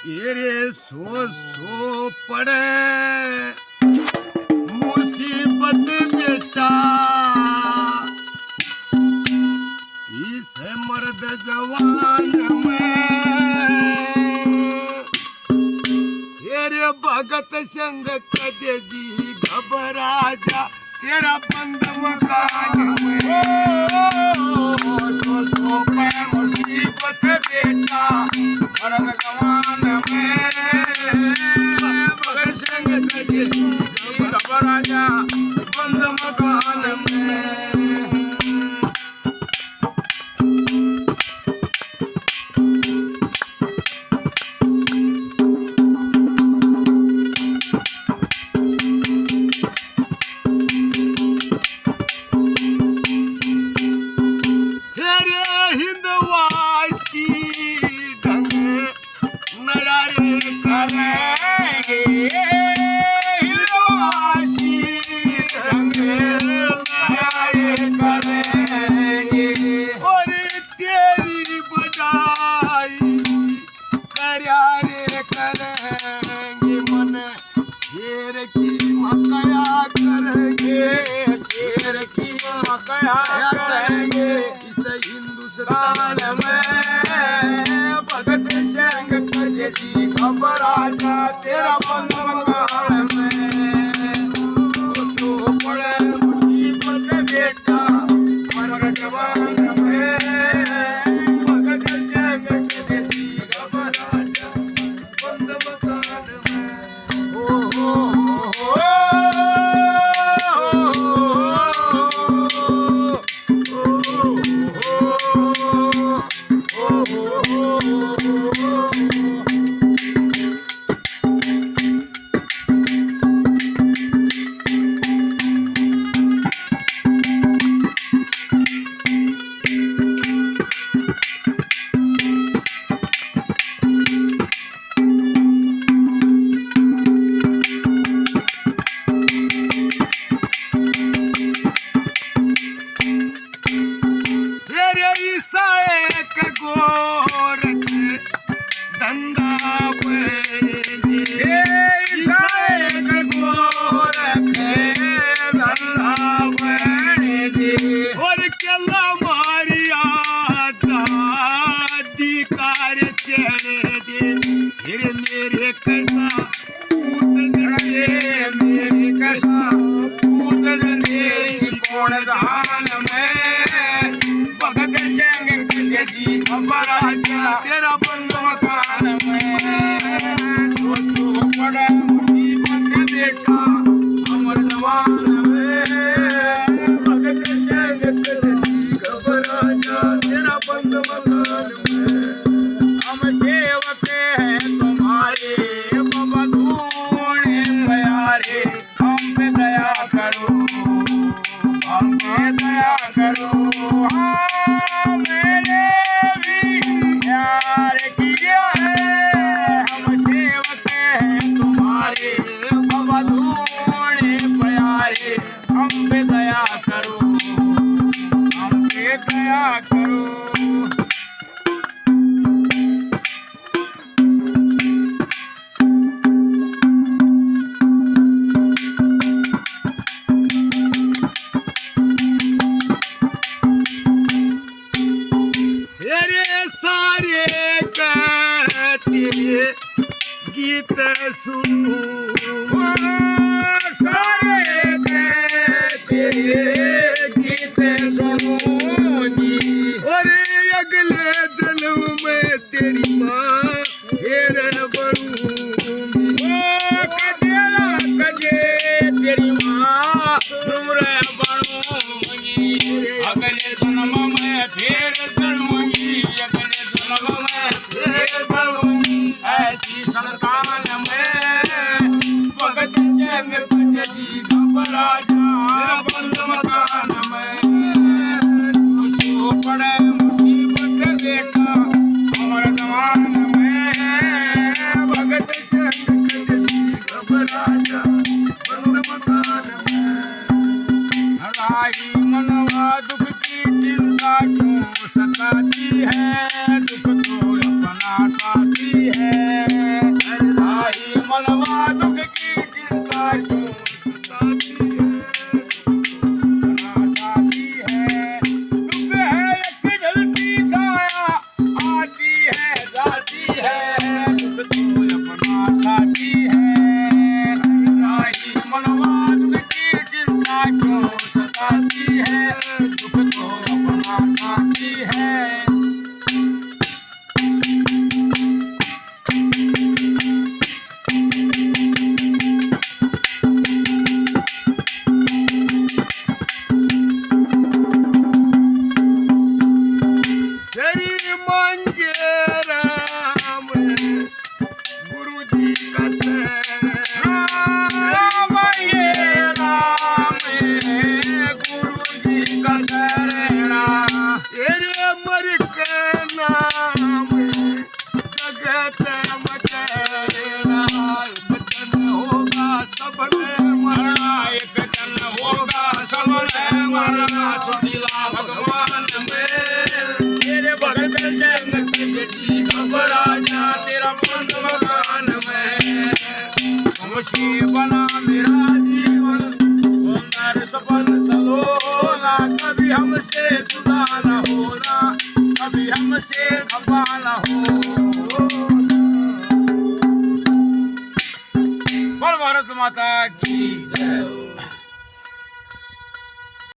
ये रे सो पड़े मुसीबत बेटा इस मर्द जवान में ये रे भगत संग कदे जी घबरा जा तेरा बंद मकान में सो पड़े मुसीबत बेटा मर्द जवान में भगत संग कदे जी घबरा जा बंद मकान में हिंदुस्तान में भगत सिंह कदे जी घबरा जा तेरा बंद मकान में सो पड़े मुसीबत बेटा मर्द जवान में भगत सिंह कदे जी घबरा जा बंद मकान में हो तेरा बंद मकान में सो पड़े मुसीबत बेटा अमर जवान में भगत सिंह कदे जी घबरा जा तेरा बंद मकान में हम सेवक हैं तुम्हारे बाबा धूणे प्यारे हम पे दया करो हम पे दया करो गीत सुनूं सारे तेरे गीत सुनूंगी और अगले जन्म में तेरी माँ फिर बनूंगी कजे तेरी माँ फिर बनूंगी अगले जन्म में फिर बनूंगी अगले जन्म में फिर बनूंगी ऐसी संतान में भगत सिंह कदे जी घबरा जा बंद मकान में सो पड़े मुसीबत बेटा अमर जवान में भगत सिंह कदे जी घबरा जा बंद मकान में राही मनवा दुख की चिंता क्यों सताती है खुशी बना मेरा जीवन सुंदर सफल सलोना कभी हमसे जुदा न होना कभी हमसे खफा न हो बोल भारत माता की जय।